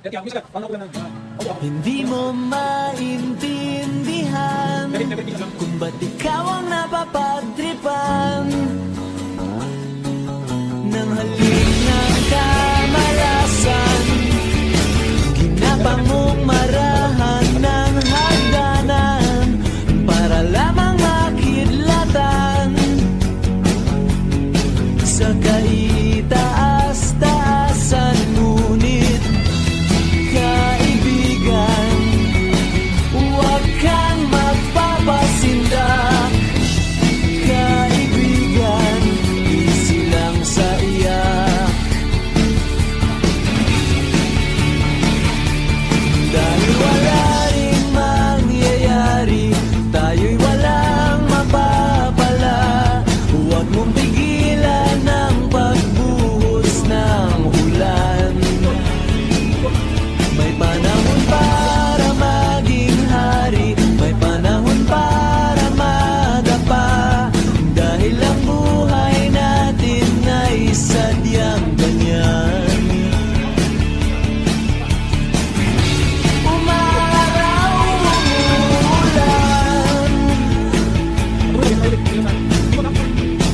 Hindi mo maintindihan kung ba't ikaw ang napapagtripan ng halik ng kamalasan. Ginapang mong marahan ng hagdanan para lamang makidlatan sa kaitaas-taasan. Ngunit kaibigan, huwag kang magpapasinda. Kaibigan, easy lang sa iyak. Dahil wala rin mangyayari, tayo'y walang mapapala. Huwag mong pigilan ang pagbuhos ng ulan. May panahon para maging hari, may panahon para madapa. Dahil ang buhay natin ay sadyang ganyan. Umaraw, umuulan.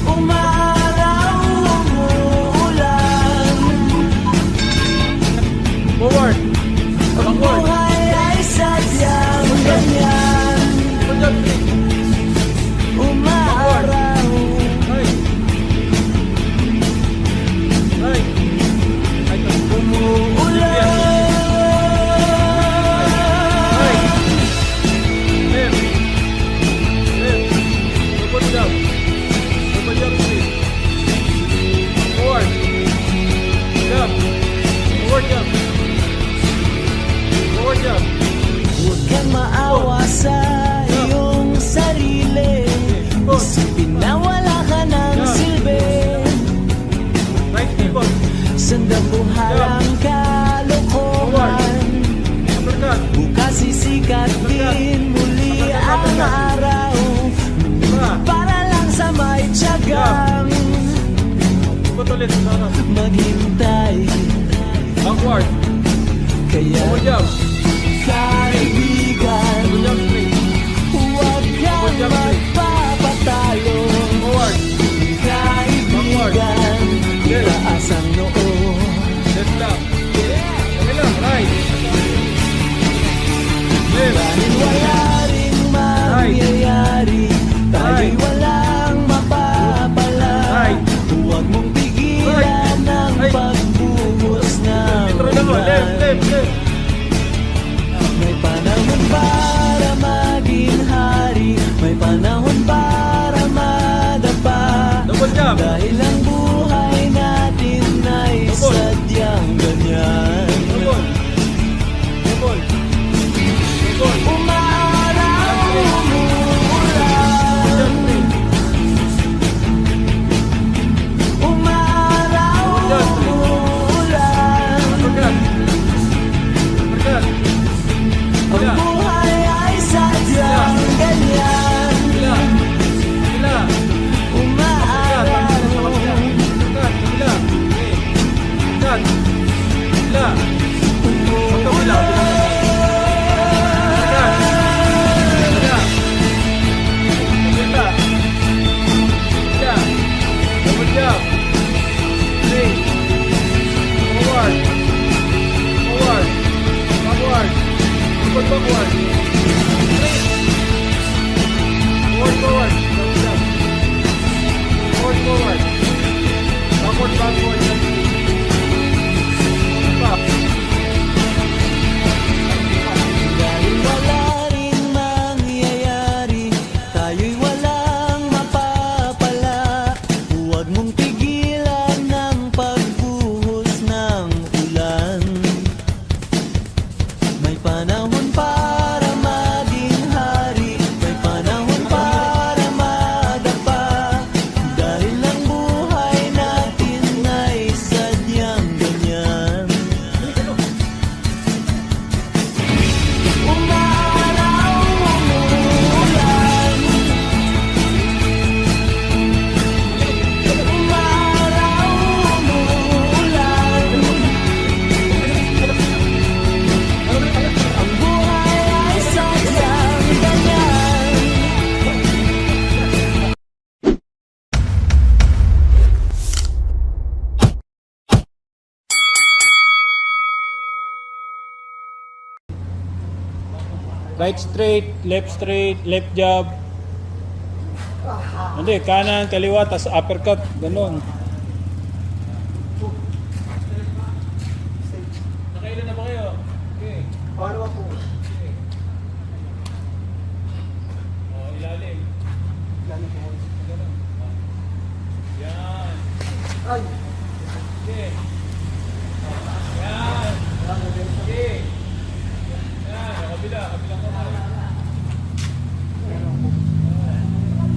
Umaraw, umuulan. Forward. Ang buhay ay sadyang ganyan. Umaraw, huwag kang maawa sa iyong sarili. Isipin na wala ka ng silbi. Sandabuhalang kalokohan. Bukas sisikat din muli ang araw, para lang sa may tiyagang maghintay. Backward. Kaya Forward. kaibigan, huwag kang magpapatalo. Forward. Kaibigan, itaas ang noo. Left lang. Okay lang. Right. Left. Dahil wala ring mangyayari, tayo'y walang mapapala. Right. Huwag mong pigilan Right straight, left jab. Hindi, kanan, kaliwa, tas uppercut. Ganon. Nakailan na ba kayo? Okay. Paano po? Okay. Oh, ilalim. Lalo po. Ganun. Yan. Ay! Okay. Yan. Okay. Yan. Kabila kamay.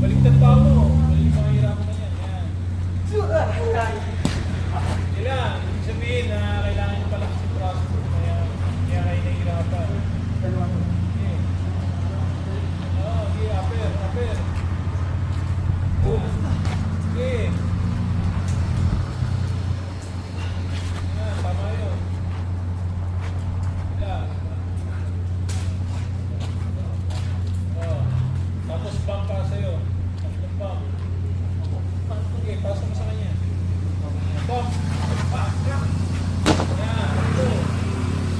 Baliktad pa mo. Balik pa mahirapan na yan. Yan. Kailangan. Ibig sabihin na kailangan nyo pala kasi process. Kaya kayo nahihirapan. Okay. Oh, okay. Upper. Okay. Yan. Tama yun. Kailangan. Oh. Tapos bump pa sa'yo. Tatlong bump. Okay, pasok mo sa kanya. Bump. Yan.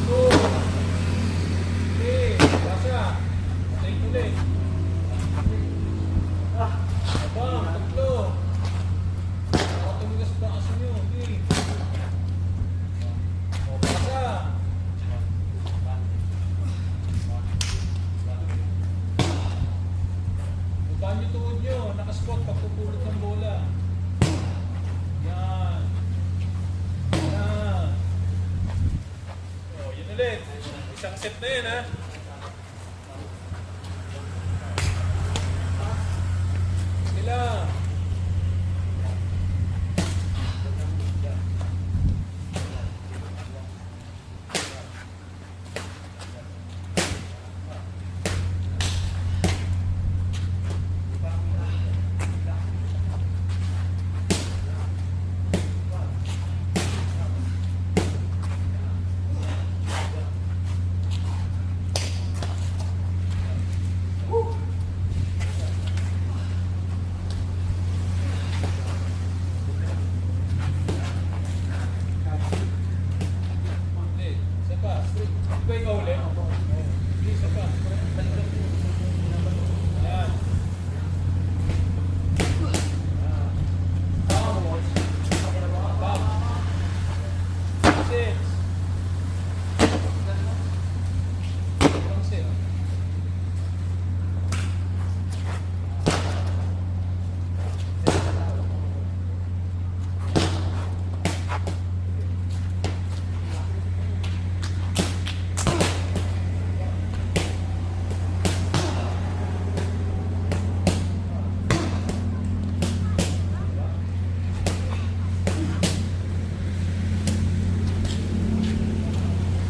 Two. Three. Pasa. Ulit. Bump. Tatlo. Baka tumigas pa kasi nyo. Okay. O, pasa. Baba nyo tuhod nyo, nakasquat pag pupulot ng bola. Yan. Yan. O, yun ulit. Isang set na yun, ha? Sila. Hindi, isa pa. Di ba ikaw ulit? Hindi, isa pa. Yan. Bump. Six. Ibang six.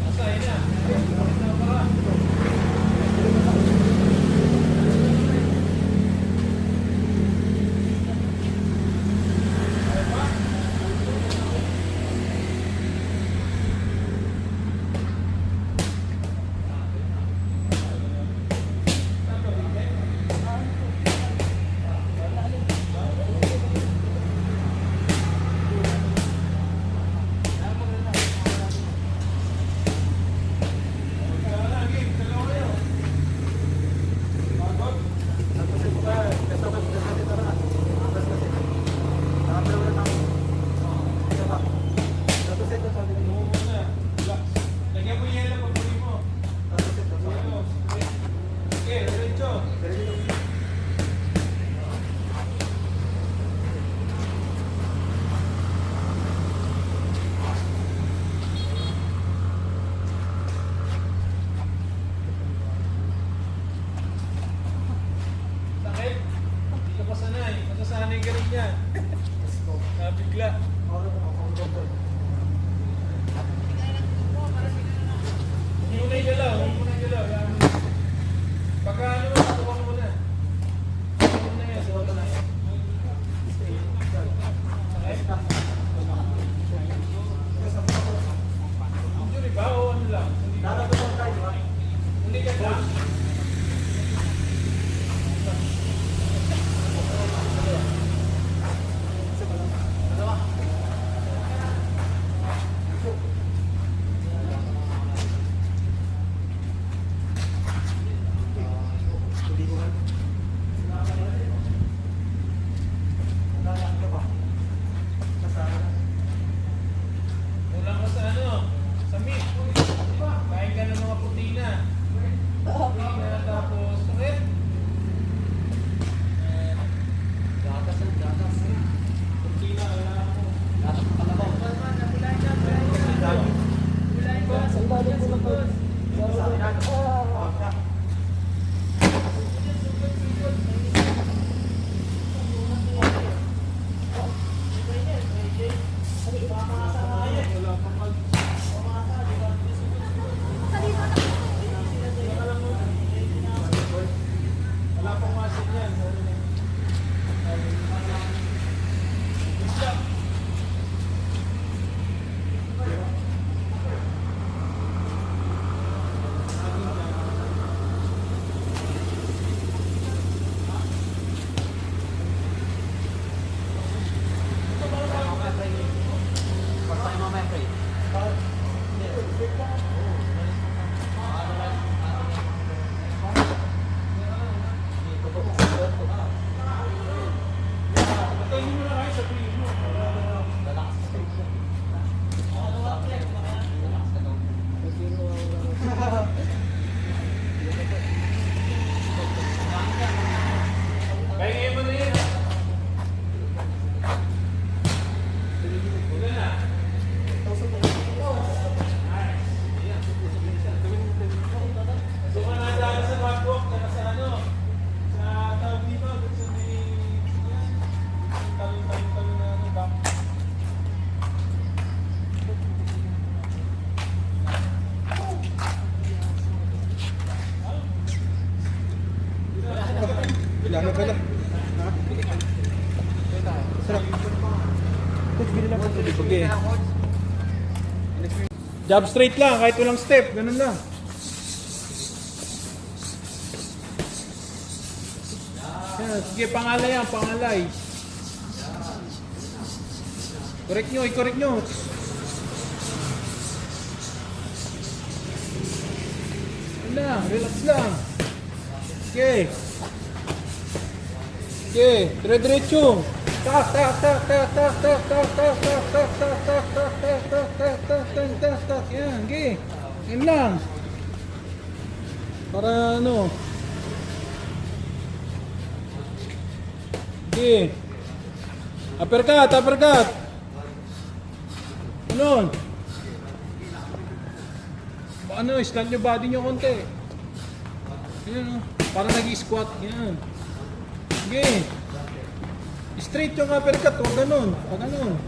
Nasa, yun na. Nasa para. Lagyan mo yung yellow pag huli mo. Okay, diretso. Sakit? Hindi ka pa sanay. Masasanay ka rin yan. Nabigla. Hindi mo na yung galaw. Hindi mo na yung galaw. Pagka ano mo, tuwang mo na. Tuwang mo na yan. Tuwang mo na yan. Sakit? Injury ba o ano lang? Hindi ka lang. Lalo ka lang. Ha? Sarap. Coach, bili lang ako. Sige. Jab straight lang, kahit walang step. Ganun lang. Yan, sige, pangalay yan, pangalay. Correct nyo, i-correct nyo. Yan lang, relax lang. Okay. Okay, dire-diretso. Tak, tak, tak, tak, tak, tak, tak, tak, tak, tak, tak, tak, tak, tak, tak, tak, tak, tak, tak, tak. Yan, okay. Yan lang. Para ano. Okay. Uppercut, uppercut. Ano? Ano, slant yung body nyo konti. Yan, para nag-squat. Yan. Okay. Straight yung uppercut, huwag ganun. Huwag ganun.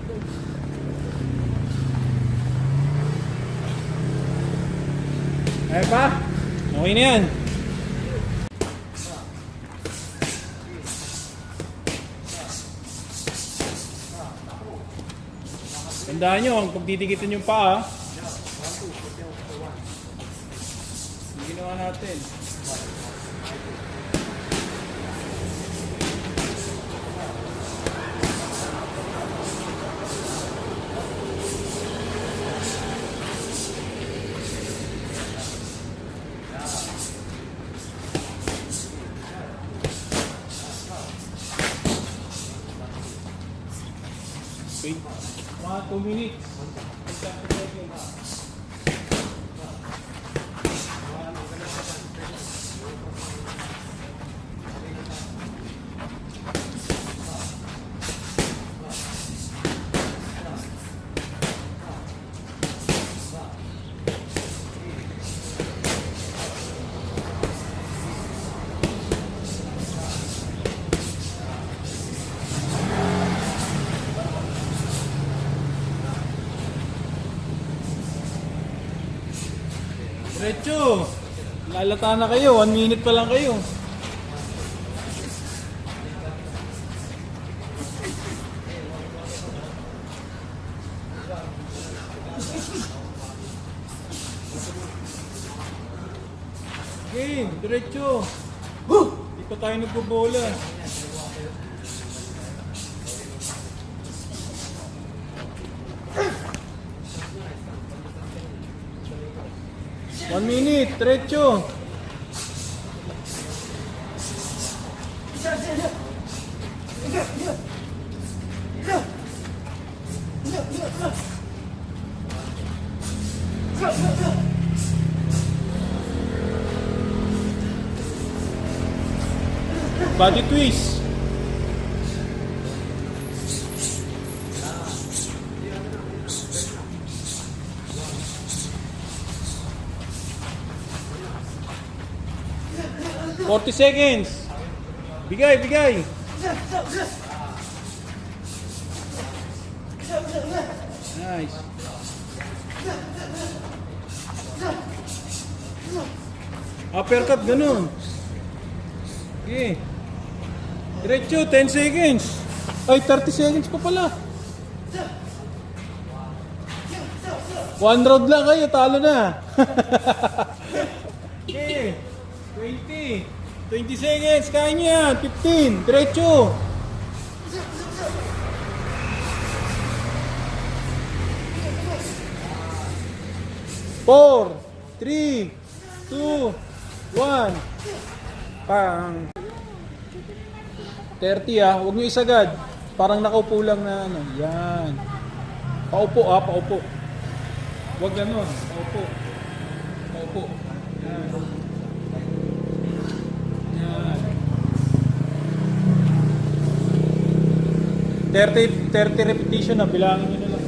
Ay pa? Okay na yan. Tandaan nyo, ang pagdidikitin yung paa. Yung ginawa natin. Wait. Mga 2 minutes. Diretso! Lalata na kayo, 1 minute pa lang kayo. Okay, diretso! Di pa tayo nagbobola. One minute, diretso. Body twist. $40 seconds. Bigay, bigay. Nice. Uppercut, ganun. Okay. Diretso, 10 seconds. Ay, 30 seconds pa pala. 1 round lang kayo, talo na. Okay. 20 seconds, kaya niya. 15, diretso. Four, 3, 2, 1. Pang 30 ah, huwag nyo isagad. Parang nakaupo lang na ano. Yan. Paupo ah, paupo. Huwag ganun, paupo. Paupo. Yan. Yan. 30 repetition na, bilangin nyo na lang.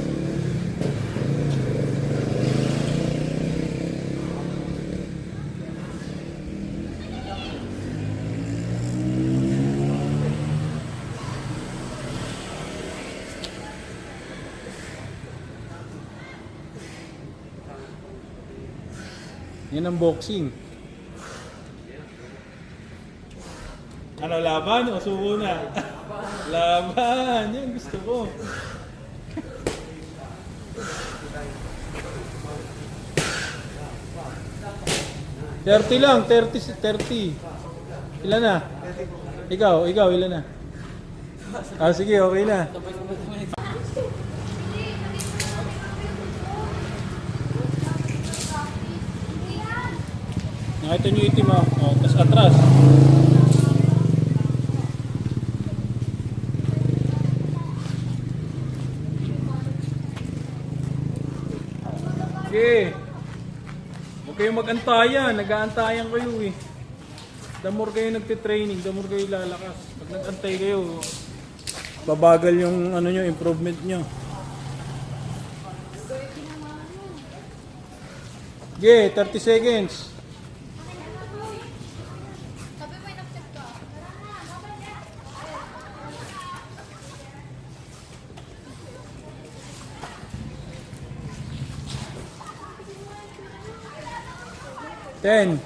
Yan ang boxing. Ano, laban o suko na? Laban! Yan gusto ko. $30 lang, 30. Ilan na? Ikaw, ilan na? Ah, sige, okay na. Nakita nyo itim mo. Oh, tas atras. Okay. Huwag kayong mag-antayan. Nag-aantayan kayo eh. The more kayo nagtitraining, the more kayo lalakas. Pag nag-antay kayo, babagal yung ano nyo, improvement nyo. Okay, 30 seconds. Ten.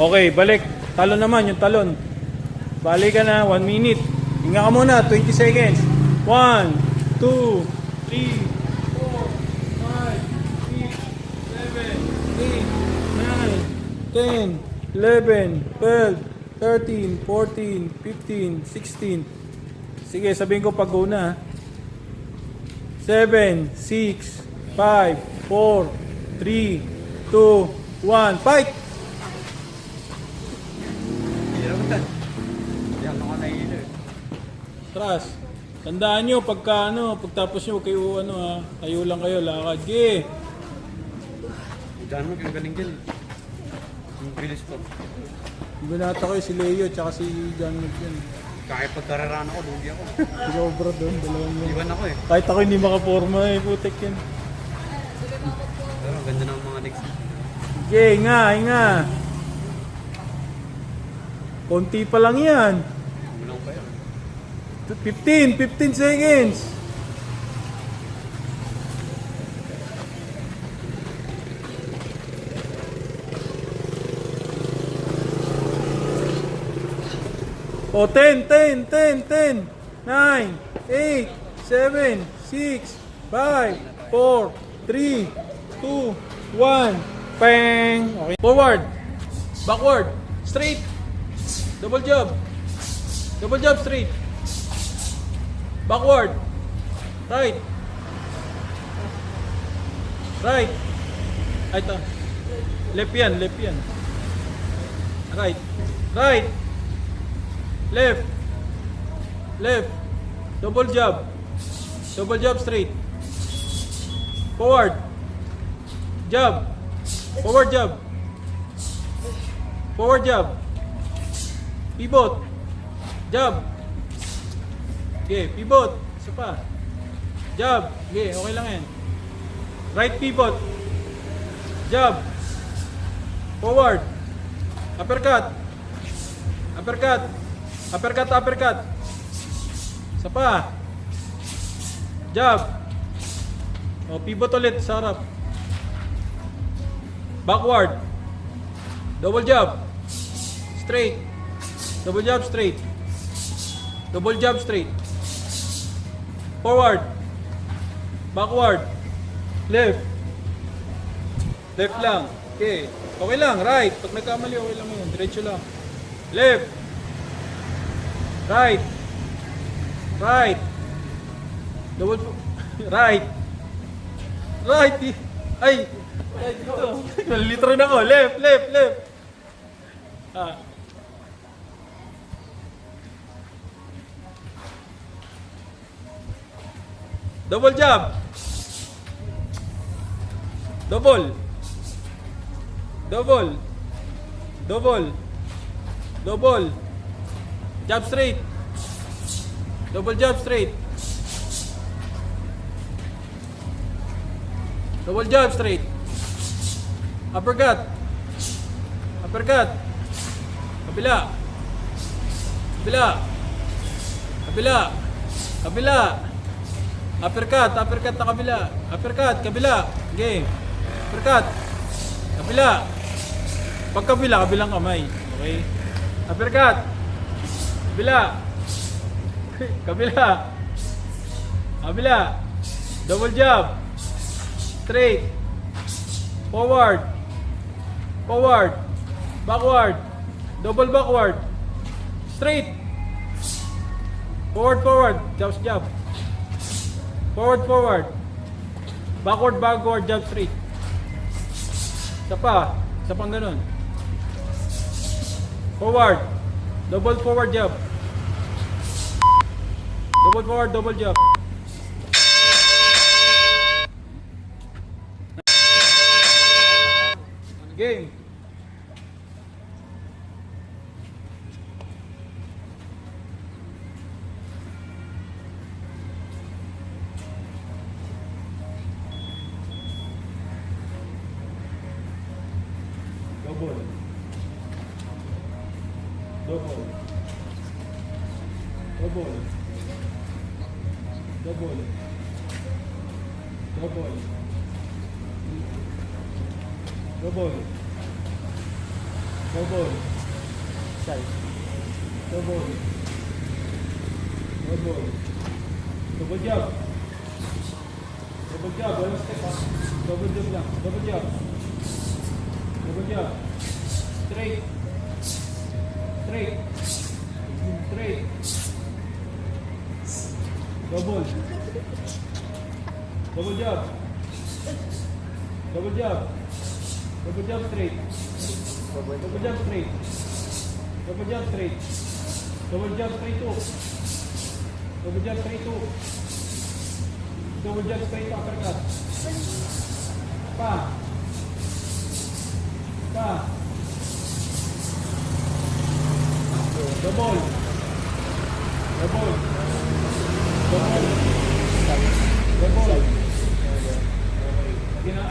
Okay, balik. Talon naman, yung talon. Balik ka na, 1 minute. Hinga ka muna, 20 seconds. 1, 2, 3, 4, 5, 6, 7, 8, 9, 10, 11, 12, 13, 14, 15, 16. Sige, sabihin ko pag go na. 7, 6, 5, 4, 3, 2, 1. Fight! Tras. Tandaan nyo, pagka pagtapos nyo, kayo tayo lang kayo, lakad. Ge! Diyan mo, yung galing din. Yung bilis ko. Binata ko si Leo, tsaka si John Mckin. Kaya pagkararaan ako, lugi ako. Ikaw bro doon, dalawang yun. Iwan ako eh. Kahit ako hindi makaporma putek yan. Pero ganda ng mga legs. Ge, hinga. Konti pa lang yan. Ulang pa yun. 15 seconds. O, 10, 9, 8, 7, 6, 5, 4, 3, 2, 1. Peng! Okay. Forward. Backward. Straight. Double jump. Double jump straight. Backward. Right. Right. Ay, ito. Left yan. Right. Right. Left. Double jump. Double jump straight. Forward. Jump. Forward jump. Forward jump. Pivot. Jump. Okay, pivot. Isa pa. Jump. Okay, okay lang yan. Right pivot. Jump. Forward. Uppercut. Uppercut. Isa pa. Jump. O, pivot ulit sa harap. Backward. Double jump. Straight. Double jump straight. Double jump straight. Forward. Backward. Left. Left lang. Okay. Okay lang. Right. Pag nagkamali, okay lang yun. Diretso lang. Left. Right. Right. Double. Right. Right. Ay. Right dito. Nalilito rin ako. Left. Ah. Double jump. Double. Jump straight. Double jump straight. Double jump straight. Uppercut. Kabila. Uppercut na kabila. Uppercut, kabila. Game. Uppercut. Kabila. Pag kabila, kabilang kamay. Okay? Uppercut. Kabila. Kabila. Kabila. Double jab. Straight. Forward. Forward. Backward. Double backward. Straight. Forward, forward. Jab, jab. Forward, forward. Backward, backward. Jab, straight. Isa pa. Isa pang ganun. Forward. Double forward jab. Double forward, double jab. Game. Double. Double. Double. Double. Double. Double. Double. Side. Double. Double. Double jab. Double jab. Walang step up. Double jab lang. Double jab. Double jab. Straight. Straight. Straight. Double. Double jab. Double jab. Double jab straight. Double jab straight. Double jab straight. Double jab straight hook. Double jab straight hook. Double jab straight uppercut. Pa. Pa. Double. Double. Double. Double.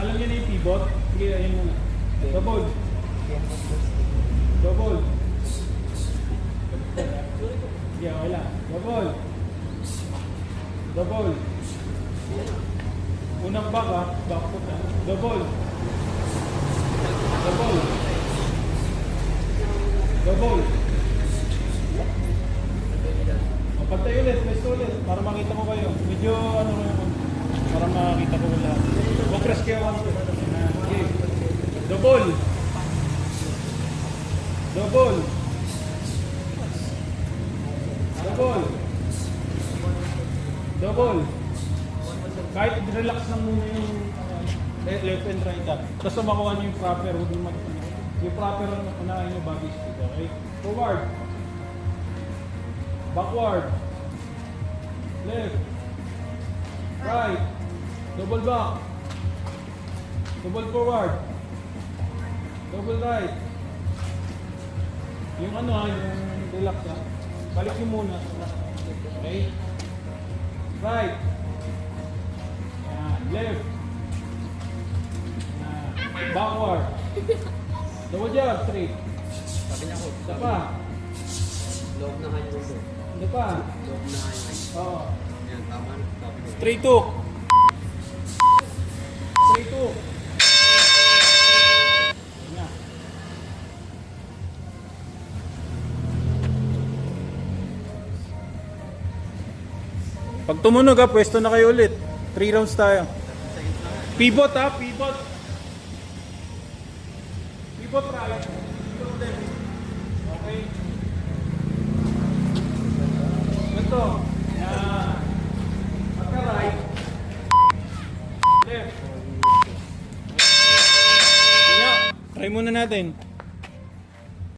Alam niyo na yung pivot? Sige, ayun muna. Double. Double. Sige, okay lang. Double. Double. Unang back ha. Back foot ha. Double. Double. Double. Pantay ulit, press ulit. Para makita ko kayo. Medyo ano naman. Para makita ko wala. Huwag press kayo. Okay. Double. Double. Double. Double. Kahit relax lang muna yung left and right up. Basta makuha nyo yung proper. Yung proper ang unahin nyo bago speed. Okay? Forward. Backward. Left. Right. Double back. Double forward. Double right. Yung ano ha, yung relax ha. Balik nyo muna. Okay? Right. Yan. Left. Yan. Backward. Double jab, straight. Sabi niya ko. Isa pa. Loob na kayo dito. Isa pa. Loob na kayo. Oo. Yan, tama na. Sabi ko. Straight hook. Straight hook. Yan. Pag tumunog ha, pwesto na kayo ulit. 3 rounds tayo. Pivot ha, pivot. Pivot right. Pivot left. Okay. Ito. Yan. Pagka right. Left. Try muna natin.